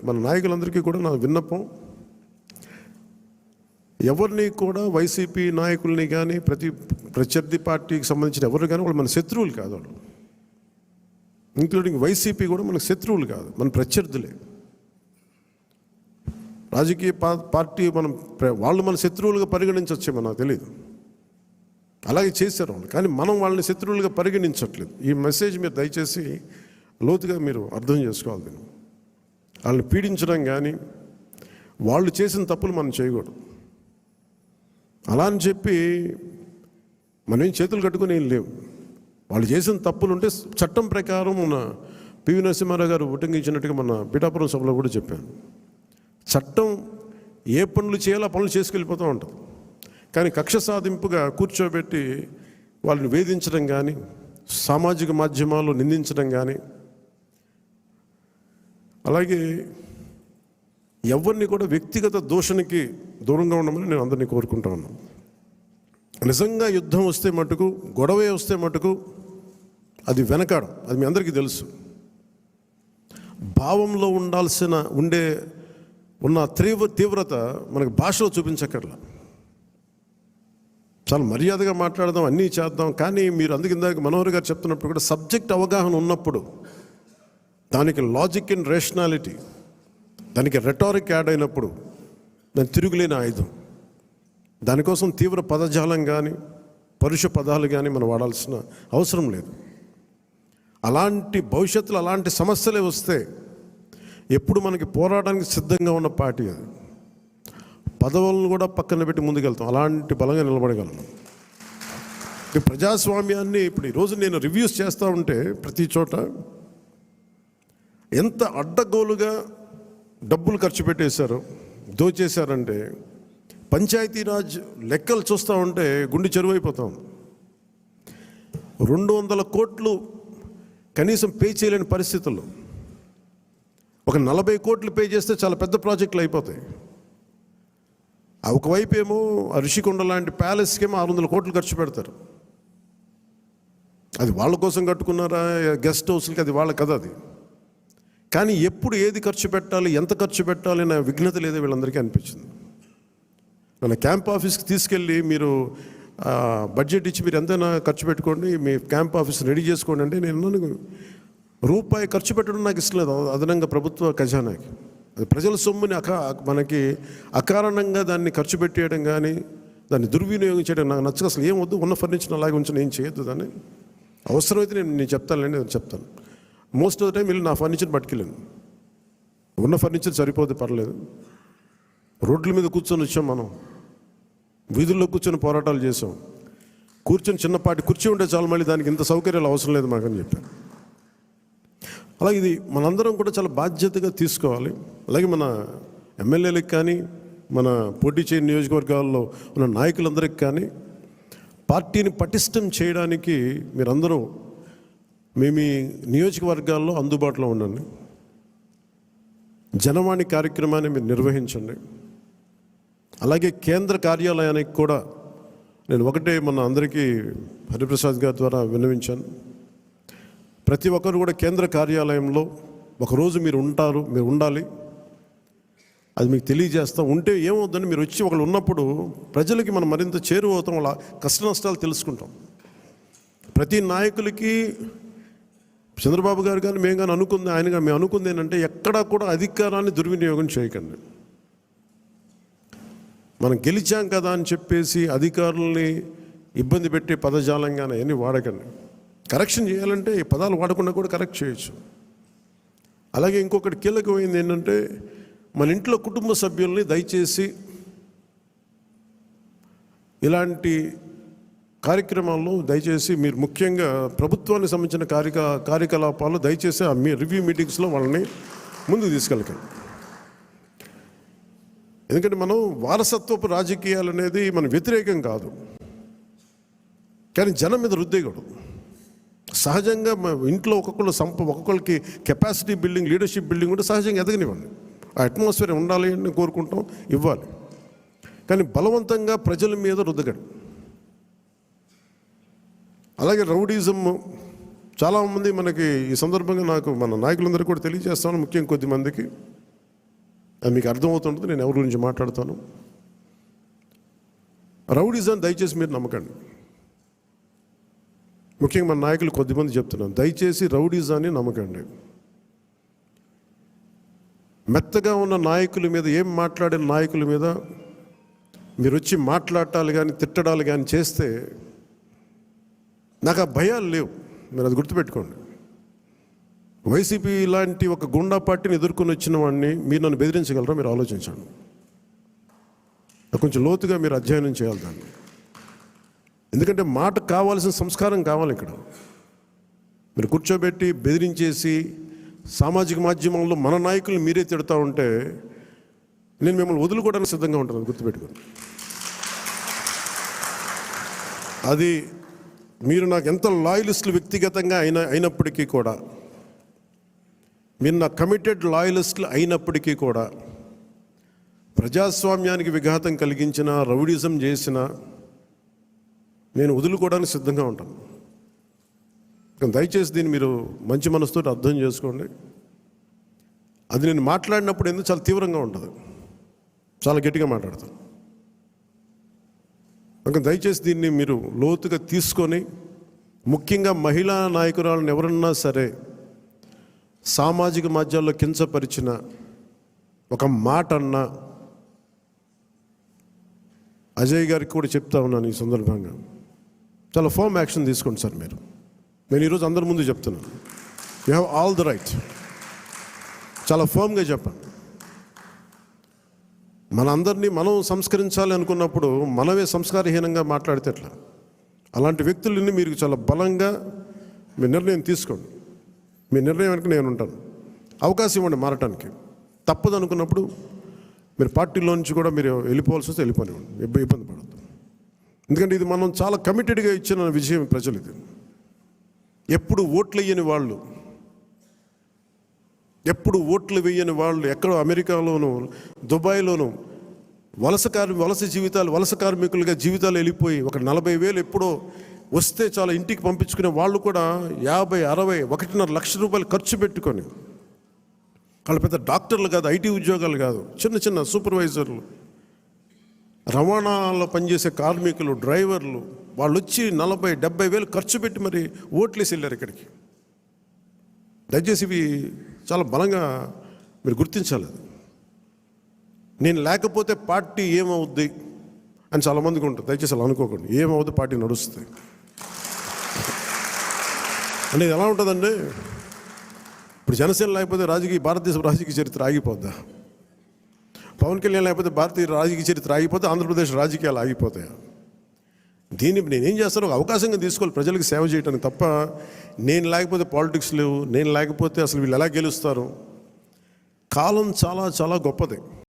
మన నాయకులందరికీ కూడా నా విన్నపం, ఎవరిని కూడా వైసీపీ నాయకుల్ని కానీ ప్రత్యర్థి పార్టీకి సంబంధించిన ఎవరు కానీ వాళ్ళు మన శత్రువులు కాదు. వాళ్ళు ఇంక్లూడింగ్ వైసీపీ కూడా మనకు శత్రువులు కాదు, మన ప్రత్యర్థులే. రాజకీయ పార్టీ వాళ్ళు మన శత్రువులుగా పరిగణించవచ్చేమో నాకు తెలియదు, అలాగే చేశారు వాళ్ళు. కానీ మనం వాళ్ళని శత్రువులుగా పరిగణించట్లేదు. ఈ మెసేజ్ మీరు దయచేసి లోతుగా మీరు అర్థం చేసుకోవాలి. దీన్ని వాళ్ళని పీడించడం కానీ వాళ్ళు చేసిన తప్పులు మనం చేయకూడదు. అలా అని చెప్పి మనం ఏం చేతులు కట్టుకుని ఏం లేవు. వాళ్ళు చేసిన తప్పులు ఉంటే చట్టం ప్రకారం మన పివి నరసింహారావు గారు ఉటంకించినట్టుగా మన పిఠాపురం సభలో కూడా చెప్పాను. చట్టం ఏ పనులు చేయాలో ఆ పనులు చేసుకెళ్ళిపోతూ ఉంటుంది. కానీ కక్ష సాధింపుగా కూర్చోబెట్టి వాళ్ళని వేధించడం కానీ, సామాజిక మాధ్యమాల్లో నిందించడం కానీ, అలాగే ఎవరిని కూడా వ్యక్తిగత దూషణకి దూరంగా ఉండమని నేను అందరినీ కోరుకుంటా ఉన్నాను. నిజంగా యుద్ధం వస్తే మటుకు, గొడవే వస్తే మటుకు అది వెనకాడం, అది మీ అందరికీ తెలుసు. భావంలో ఉన్న తీవ్రత మనకు భాషలో చూపించక్కర్లా. చాలా మర్యాదగా మాట్లాడదాం, అన్నీ చేద్దాం. కానీ మీరు అందుకు ఇందాక మనోహర్ గారు చెప్తున్నప్పుడు కూడా సబ్జెక్ట్ అవగాహన ఉన్నప్పుడు, దానికి లాజిక్ అండ్ రేషనాలిటీ, దానికి రెటారిక్ యాడ్ అయినప్పుడు దాని తిరుగులేని ఆయుధం. దానికోసం తీవ్ర పదజాలం కానీ పరుష పదాలు కానీ మనం వాడాల్సిన అవసరం లేదు. అలాంటి భవిష్యత్తులో అలాంటి సమస్యలే వస్తే ఎప్పుడు మనకి పోరాటానికి సిద్ధంగా ఉన్న పార్టీ అది. పదవులను కూడా పక్కన పెట్టి ముందుకెళ్తాం, అలాంటి బలంగా నిలబడగలను. ఈ ప్రజాస్వామ్యాన్ని ఇప్పుడు ఈరోజు నేను రివ్యూస్ చేస్తూ ఉంటే ప్రతి చోట ఎంత అడ్డగోలుగా డబ్బులు ఖర్చు పెట్టేశారు, దోచేశారంటే పంచాయతీరాజ్ లెక్కలు చూస్తూ ఉంటే గుండె చెరువైపోతాం. 200 కోట్లు కనీసం పే చేయలేని పరిస్థితుల్లో ఒక 40 కోట్లు పే చేస్తే చాలా పెద్ద ప్రాజెక్టులు అయిపోతాయి. ఒకవైపు ఏమో ఋషికొండ లాంటి ప్యాలెస్కేమో 600 కోట్లు ఖర్చు పెడతారు. అది వాళ్ళ కోసం కట్టుకున్నారా, గెస్ట్ హౌస్లకి, అది వాళ్ళ కథ అది. కానీ ఎప్పుడు ఏది ఖర్చు పెట్టాలి, ఎంత ఖర్చు పెట్టాలి అనే విఘ్నత లేదో వీళ్ళందరికీ అనిపించింది. మన క్యాంప్ ఆఫీస్కి తీసుకెళ్ళి మీరు బడ్జెట్ ఇచ్చి మీరు ఎంతైనా ఖర్చు పెట్టుకోండి, మీ క్యాంప్ ఆఫీస్ రెడీ చేసుకోండి అంటే నేను రూపాయి ఖర్చు పెట్టడం నాకు ఇష్టం లేదు అదనంగా ప్రభుత్వ ఖజానాకి. అది ప్రజల సొమ్ముని మనకి అకారణంగా దాన్ని ఖర్చు పెట్టేయడం కానీ దాన్ని దుర్వినియోగం చేయడం నాకు నచ్చక. అసలు ఏం వద్దు, ఉన్న ఫర్నిచర్ అలాగే ఉంచి ఏం చేయొద్దు. దాన్ని అవసరమైతే నేను చెప్తానండి, నేను చెప్తాను. మోస్ట్ ఆఫ్ ద టైం వీళ్ళు నా ఫర్నిచర్ పట్టుకెళ్ళాను. ఉన్న ఫర్నిచర్ సరిపోతే పర్లేదు. రోడ్ల మీద కూర్చొని వచ్చాం, మనం వీధుల్లో కూర్చొని పోరాటాలు చేసాం. కూర్చొని చిన్నపాటి కుర్చీ ఉంటే చాలు, మళ్ళీ దానికి ఇంత సౌకర్యాలు అవసరం లేదు మాకని చెప్పాను. అలాగే ఇది మనందరం కూడా చాలా బాధ్యతగా తీసుకోవాలి. అలాగే మన ఎమ్మెల్యేలకు కానీ, మన పోటీ చేయని నియోజకవర్గాల్లో ఉన్న నాయకులందరికీ కానీ పార్టీని పటిష్టం చేయడానికి మీరందరూ మీ నియోజకవర్గాల్లో అందుబాటులో ఉండండి. జనవాణి కార్యక్రమాన్ని మీరు నిర్వహించండి. అలాగే కేంద్ర కార్యాలయానికి కూడా నేను ఒకటే మన అందరికీ హరిప్రసాద్ గారి ద్వారా విన్నవించాను. ప్రతి ఒక్కరు కూడా కేంద్ర కార్యాలయంలో ఒకరోజు మీరు ఉండాలి. అది మీకు తెలియజేస్తాం. ఉంటే ఏమవుతుందని మీరు వచ్చి ఒకళ్ళు ఉన్నప్పుడు ప్రజలకి మనం మరింత చేరువవుతాం, వాళ్ళ కష్ట నష్టాలు తెలుసుకుంటాం. ప్రతి నాయకులకి చంద్రబాబు గారు కానీ మేము కానీ మేము అనుకుంది ఏంటంటే ఎక్కడా కూడా అధికారాన్ని దుర్వినియోగం చేయకండి. మనం గెలిచాం కదా అని చెప్పేసి అధికారుల్ని ఇబ్బంది పెట్టే పదజాలంగానే అవన్నీ వాడకండి. కరెక్షన్ చేయాలంటే ఈ పదాలు వాడకుండా కూడా కరెక్ట్ చేయొచ్చు. అలాగే ఇంకొకటి కీలకమైంది ఏంటంటే మన ఇంట్లో కుటుంబ సభ్యుల్ని దయచేసి ఇలాంటి కార్యక్రమాల్లో దయచేసి మీరు ముఖ్యంగా ప్రభుత్వానికి సంబంధించిన కార్యకలాపాలు దయచేసి మీ రివ్యూ మీటింగ్స్లో వాళ్ళని ముందుకు తీసుకెళ్ళకండి. ఎందుకంటే మనం వారసత్వపు రాజకీయాలు అనేది మన వ్యతిరేకం కాదు, కానీ జనం మీద రుద్దేయకూడదు. సహజంగా ఇంట్లో ఒక్కొక్కరికి కెపాసిటీ బిల్డింగ్, లీడర్షిప్ బిల్డింగ్ కూడా సహజంగా ఎదగనివ్వండి. ఆ అట్మాస్ఫియర్ ఉండాలి అని కోరుకుంటాం, ఇవ్వాలి. కానీ బలవంతంగా ప్రజల మీద రుద్దగండి. అలాగే రౌడీజం చాలామంది మనకి ఈ సందర్భంగా నాకు మన నాయకులందరూ కూడా తెలియజేస్తాను, ముఖ్యంగా కొద్దిమందికి అది మీకు అర్థమవుతుంటుంది నేను ఎవరి గురించి మాట్లాడతాను. రౌడీజం దయచేసి మీరు నమ్మకండి. ముఖ్యంగా మన నాయకులు కొద్దిమంది చెప్తున్నాను, దయచేసి రౌడీజాన్ని నమ్మకండి. మెత్తగా ఉన్న నాయకుల మీద, ఏం మాట్లాడిన నాయకుల మీద మీరు వచ్చి మాట్లాడాలి కానీ తిట్టడాలు కానీ చేస్తే నాకు ఆ భయాలు లేవు. మీరు అది గుర్తుపెట్టుకోండి. వైసీపీ లాంటి ఒక గుండా పార్టీని ఎదుర్కొని వచ్చిన వాడిని మీరు నన్ను బెదిరించగలరా? మీరు ఆలోచించండి. కొంచెం లోతుగా మీరు అధ్యయనం చేయాలి దాన్ని. ఎందుకంటే మాట కావాల్సిన సంస్కారం కావాలి. ఇక్కడ మీరు కూర్చోబెట్టి బెదిరించేసి సామాజిక మాధ్యమంలో మన నాయకులు మీరే తిడతా ఉంటే నేను మిమ్మల్ని వదులుకోవడానికి సిద్ధంగా ఉంటాను, గుర్తుపెట్టుకోండి. అది మీరు నాకు ఎంత లాయలిస్టులు వ్యక్తిగతంగా అయినప్పటికీ కూడా, మీరు నా కమిటెడ్ లాయలిస్టులు అయినప్పటికీ కూడా, ప్రజాస్వామ్యానికి విఘాతం కలిగించిన, రౌడీజం చేసిన నేను వదులుకోవడానికి సిద్ధంగా ఉంటాను. దయచేసి దీన్ని మీరు మంచి మనసుతో అర్థం చేసుకోండి. అది నేను మాట్లాడినప్పుడు ఎందుకు చాలా తీవ్రంగా ఉంటుంది, చాలా గట్టిగా మాట్లాడతాను. దయచేసి దీన్ని మీరు లోతుగా తీసుకొని, ముఖ్యంగా మహిళా నాయకురాలను ఎవరన్నా సరే సామాజిక మాధ్యమాల్లో కించపరిచిన ఒక మాట అన్నా, అజయ్ గారికి కూడా చెప్తా ఉన్నాను ఈ సందర్భంగా, చాలా ఫర్మ్ యాక్షన్ తీసుకోండి సార్. నేను ఈరోజు అందరి ముందు చెప్తున్నాను, you have all the right. చాలా ఫర్మ్గా చెప్పండి. మనందరినీ మనం సంస్కరించాలి అనుకున్నప్పుడు మనమే సంస్కారహీనంగా మాట్లాడితే ఎట్లా? అలాంటి వ్యక్తులని మీరు చాలా బలంగా మీ నిర్ణయం తీసుకోండి. మీ నిర్ణయం వెనక నేను ఉంటాను. అవకాశం ఇవ్వండి మారటానికి. తప్పదు అనుకున్నప్పుడు మీరు పార్టీలో నుంచి కూడా మీరు వెళ్ళిపోవాల్సి వస్తే వెళ్ళిపోనివ్వండి, ఇబ్బంది పడద్దు. ఎందుకంటే ఇది మనం చాలా కమిటెడ్గా ఇచ్చిన విజయం ప్రజలు. ఇది ఎప్పుడు ఓట్లు వేయని వాళ్ళు, ఎప్పుడు ఓట్లు వేయని వాళ్ళు, ఎక్కడో అమెరికాలోనూ దుబాయ్లోనూ వలస కార్మికులుగా జీవితాలు వెళ్ళిపోయి ఒక 40,000 ఎప్పుడో వస్తే చాలా ఇంటికి పంపించుకునే వాళ్ళు కూడా 50, 60, 1.5 లక్ష రూపాయలు ఖర్చు పెట్టుకొని, వాళ్ళు పెద్ద డాక్టర్లు కాదు, ఐటీ ఉద్యోగాలు కాదు, చిన్న చిన్న సూపర్వైజర్లు, రవాణాలో పనిచేసే కార్మికులు, డ్రైవర్లు, వాళ్ళు వచ్చి 40, 70,000 ఖర్చు పెట్టి మరి ఓట్లేసి వెళ్ళారు ఇక్కడికి. దయచేసి ఇవి చాలా బలంగా మీరు గుర్తించాలి. నేను లేకపోతే పార్టీ ఏమవుద్ది అని చాలామందికి ఉంటుంది. దయచేసి అలా అనుకోకండి. ఏమవుద్ది, పార్టీ నడుస్తుంది అనేది ఎలా ఉంటుందండి? ఇప్పుడు జనసేన లేకపోతే భారతదేశ రాజకీయ చరిత్ర ఆగిపోద్దా? పవన్ కళ్యాణ్ లేకపోతే భారతీయ రాజకీయ చరిత్ర ఆగిపోతే ఆంధ్రప్రదేశ్ రాజకీయాలు ఆగిపోతాయా? దీన్ని నేనేం చేస్తాను, ఒక అవకాశంగా తీసుకోవాలి ప్రజలకు సేవ చేయడానికి తప్ప, నేను లేకపోతే పాలిటిక్స్ లేవు, నేను లేకపోతే అసలు వీళ్ళు ఎలా గెలుస్తారు? కాలం చాలా చాలా గొప్పది.